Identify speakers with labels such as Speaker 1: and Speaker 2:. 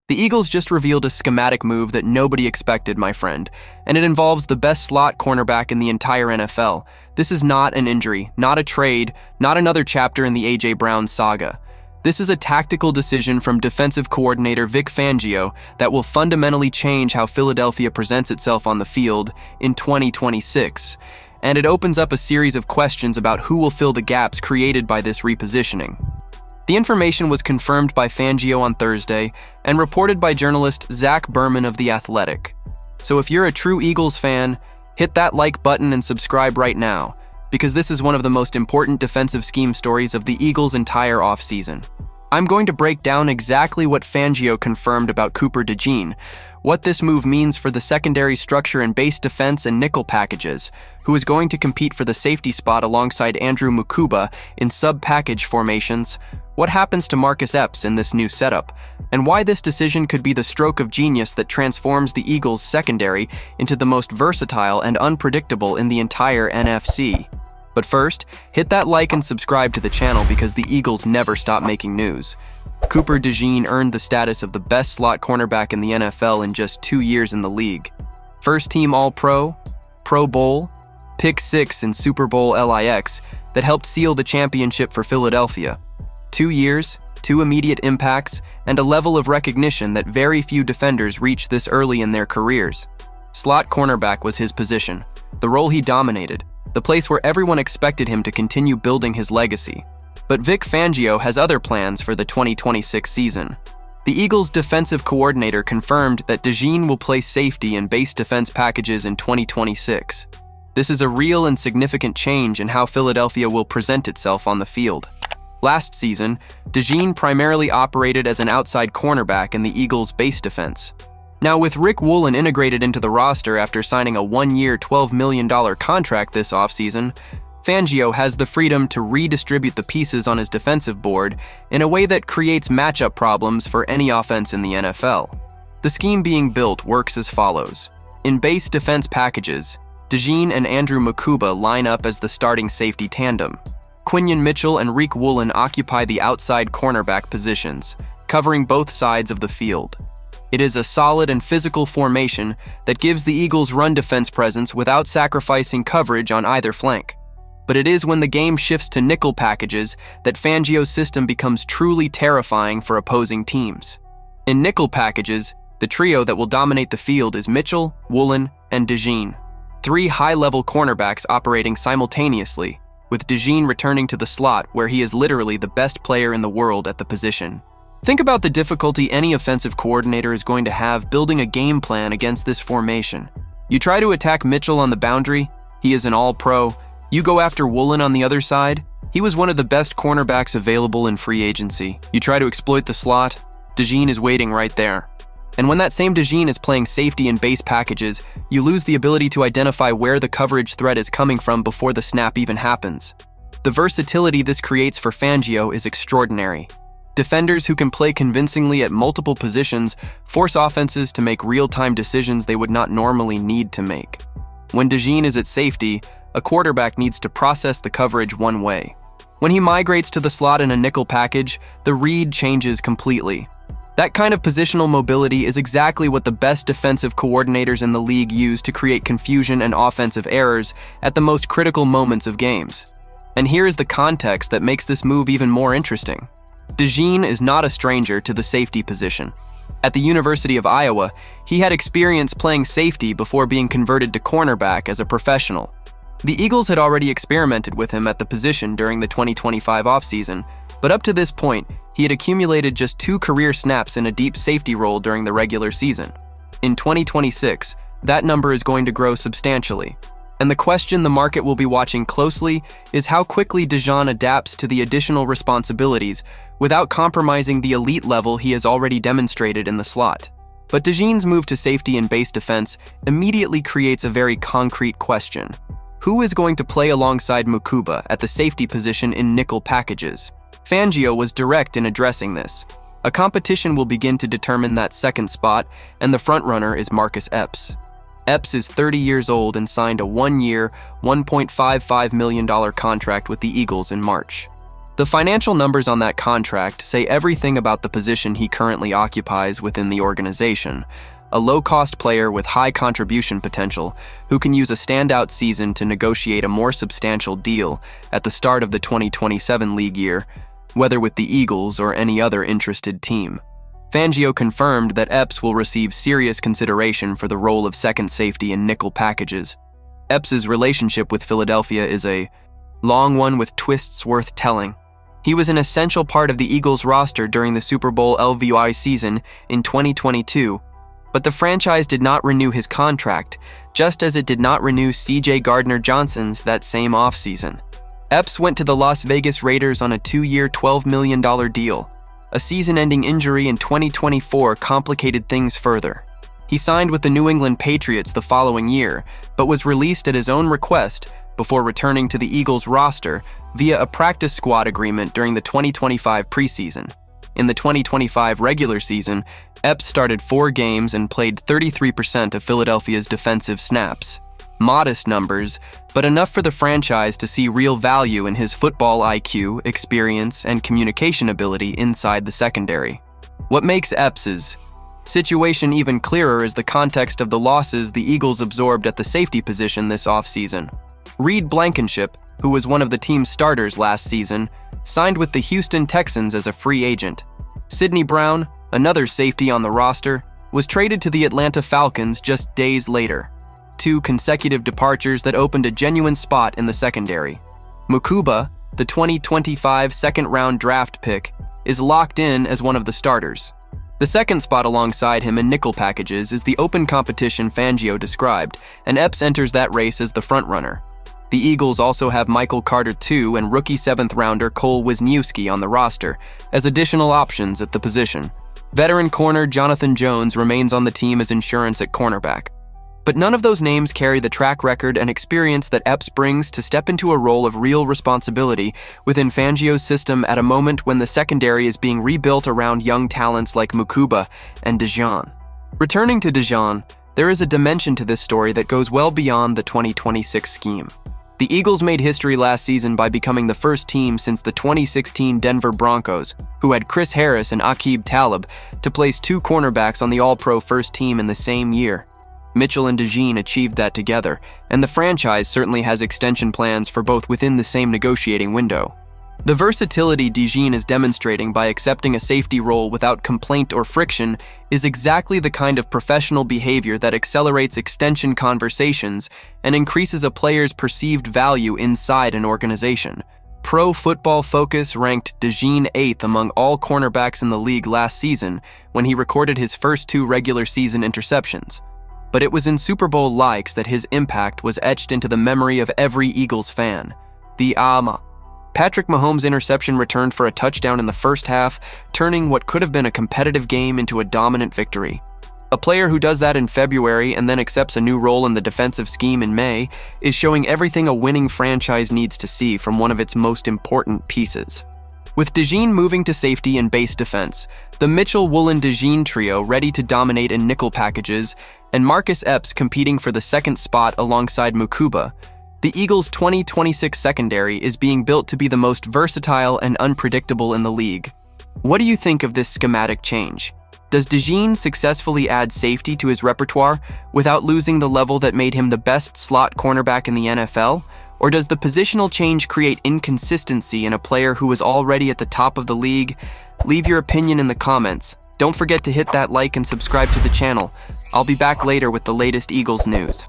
Speaker 1: The Eagles just revealed a schematic move that nobody expected, my friend, and it involves the best slot cornerback in the entire NFL. This is not an injury, not a trade, not another chapter in the A.J. Brown saga. This is a tactical decision from defensive coordinator Vic Fangio that will fundamentally change how Philadelphia presents itself on the field in 2026, and it opens up a series of questions about who will fill the gaps created by this repositioning. The information was confirmed by Fangio on Thursday and reported by journalist Zach Berman of The Athletic. So if you're a true Eagles fan, hit that like button and subscribe right now, because this is one of the most important defensive scheme stories of the Eagles' entire offseason. I'm going to break down exactly what Fangio confirmed about DeJean, what this move means for the secondary structure in base defense and nickel packages, who is going to compete for the safety spot alongside Andrew Mukuba in sub-package formations, what happens to Marcus Epps in this new setup, and why this decision could be the stroke of genius that transforms the Eagles' secondary into the most versatile and unpredictable in the entire NFC. But first, hit that like and subscribe to the channel because the Eagles never stop making news. DeJean earned the status of the best slot cornerback in the NFL in just 2 years in the league. First team All-Pro, Pro Bowl, Pick 6 in Super Bowl LIX that helped seal the championship for Philadelphia. 2 years, 2 immediate impacts, and a level of recognition that very few defenders reach this early in their careers. Slot cornerback was his position, the role he dominated, the place where everyone expected him to continue building his legacy. But Vic Fangio has other plans for the 2026 season. The Eagles' defensive coordinator confirmed that DeJean will play safety in base defense packages in 2026. This is a real and significant change in how Philadelphia will present itself on the field. Last season, DeJean primarily operated as an outside cornerback in the Eagles' base defense. Now, with Riq Woolen integrated into the roster after signing a 1-year, $12 million contract this offseason, Fangio has the freedom to redistribute the pieces on his defensive board in a way that creates matchup problems for any offense in the NFL. The scheme being built works as follows. In base defense packages, DeJean and Andrew Mukuba line up as the starting safety tandem. Quinyon Mitchell and Riq Woolen occupy the outside cornerback positions, covering both sides of the field. It is a solid and physical formation that gives the Eagles' run defense presence without sacrificing coverage on either flank. But it is when the game shifts to nickel packages that Fangio's system becomes truly terrifying for opposing teams. In nickel packages, the trio that will dominate the field is Mitchell, Woolen, and DeJean, 3 high-level cornerbacks operating simultaneously, with DeJean returning to the slot where he is literally the best player in the world at the position. Think about the difficulty any offensive coordinator is going to have building a game plan against this formation. You try to attack Mitchell on the boundary, he is an all-pro. You go after Woolen on the other side, he was one of the best cornerbacks available in free agency. You try to exploit the slot, DeJean is waiting right there. And when that same DeJean is playing safety in base packages, you lose the ability to identify where the coverage threat is coming from before the snap even happens. The versatility this creates for Fangio is extraordinary. Defenders who can play convincingly at multiple positions force offenses to make real-time decisions they would not normally need to make. When DeJean is at safety, a quarterback needs to process the coverage one way. When he migrates to the slot in a nickel package, the read changes completely. That kind of positional mobility is exactly what the best defensive coordinators in the league use to create confusion and offensive errors at the most critical moments of games. And here is the context that makes this move even more interesting. DeJean is not a stranger to the safety position. At the University of Iowa, he had experience playing safety before being converted to cornerback as a professional. The Eagles had already experimented with him at the position during the 2025 offseason, but up to this point, he had accumulated just 2 career snaps in a deep safety role during the regular season. In 2026, that number is going to grow substantially. And the question the market will be watching closely is how quickly DeJean adapts to the additional responsibilities without compromising the elite level he has already demonstrated in the slot. But DeJean's move to safety and base defense immediately creates a very concrete question. Who is going to play alongside Mukuba at the safety position in nickel packages? Fangio was direct in addressing this. A competition will begin to determine that second spot, and the frontrunner is Marcus Epps. Epps is 30 years old and signed a 1-year, $1.55 million contract with the Eagles in March. The financial numbers on that contract say everything about the position he currently occupies within the organization. A low-cost player with high contribution potential who can use a standout season to negotiate a more substantial deal at the start of the 2027 league year, whether with the Eagles or any other interested team. Fangio confirmed that Epps will receive serious consideration for the role of second safety in nickel packages. Epps's relationship with Philadelphia is a long one with twists worth telling. He was an essential part of the Eagles roster during the Super Bowl LIX season in 2022, but the franchise did not renew his contract, just as it did not renew C.J. Gardner-Johnson's that same offseason. Epps went to the Las Vegas Raiders on a 2-year, $12 million deal. A season-ending injury in 2024 complicated things further. He signed with the New England Patriots the following year, but was released at his own request before returning to the Eagles roster via a practice squad agreement during the 2025 preseason. In the 2025 regular season, Epps started 4 games and played 33% of Philadelphia's defensive snaps. Modest numbers, but enough for the franchise to see real value in his football IQ, experience, and communication ability inside the secondary. What makes Epps's situation even clearer is the context of the losses the Eagles absorbed at the safety position this offseason. Reed Blankenship, who was one of the team's starters last season, signed with the Houston Texans as a free agent. Sidney Brown, another safety on the roster, was traded to the Atlanta Falcons just days later. 2 consecutive departures that opened a genuine spot in the secondary. Mukuba, the 2025 second-round draft pick, is locked in as one of the starters. The second spot alongside him in nickel packages is the open competition Fangio described, and Epps enters that race as the frontrunner. The Eagles also have Michael Carter II and rookie 7th-rounder Cole Wisniewski on the roster as additional options at the position. Veteran corner Jonathan Jones remains on the team as insurance at cornerback. But none of those names carry the track record and experience that Epps brings to step into a role of real responsibility within Fangio's system at a moment when the secondary is being rebuilt around young talents like Mukuba and DeJean. Returning to DeJean, there is a dimension to this story that goes well beyond the 2026 scheme. The Eagles made history last season by becoming the first team since the 2016 Denver Broncos, who had Chris Harris and Aqib Talib, to place 2 cornerbacks on the All-Pro first team in the same year. Mitchell-Woolen-DeJean achieved that together, and the franchise certainly has extension plans for both within the same negotiating window. The versatility DeJean is demonstrating by accepting a safety role without complaint or friction is exactly the kind of professional behavior that accelerates extension conversations and increases a player's perceived value inside an organization. Pro Football Focus ranked DeJean 8th among all cornerbacks in the league last season when he recorded his first 2 regular season interceptions. But it was in Super Bowl LIX that his impact was etched into the memory of every Eagles fan. The Patrick Mahomes' interception returned for a touchdown in the first half, turning what could have been a competitive game into a dominant victory. A player who does that in February and then accepts a new role in the defensive scheme in May is showing everything a winning franchise needs to see from one of its most important pieces. With DeJean moving to safety and base defense, the Mitchell-Woolen-DeJean trio ready to dominate in nickel packages, and Marcus Epps competing for the second spot alongside Mukuba, the Eagles' 2026 secondary is being built to be the most versatile and unpredictable in the league. What do you think of this schematic change? Does DeJean successfully add safety to his repertoire without losing the level that made him the best slot cornerback in the NFL? Or does the positional change create inconsistency in a player who is already at the top of the league? Leave your opinion in the comments. Don't forget to hit that like and subscribe to the channel. I'll be back later with the latest Eagles news.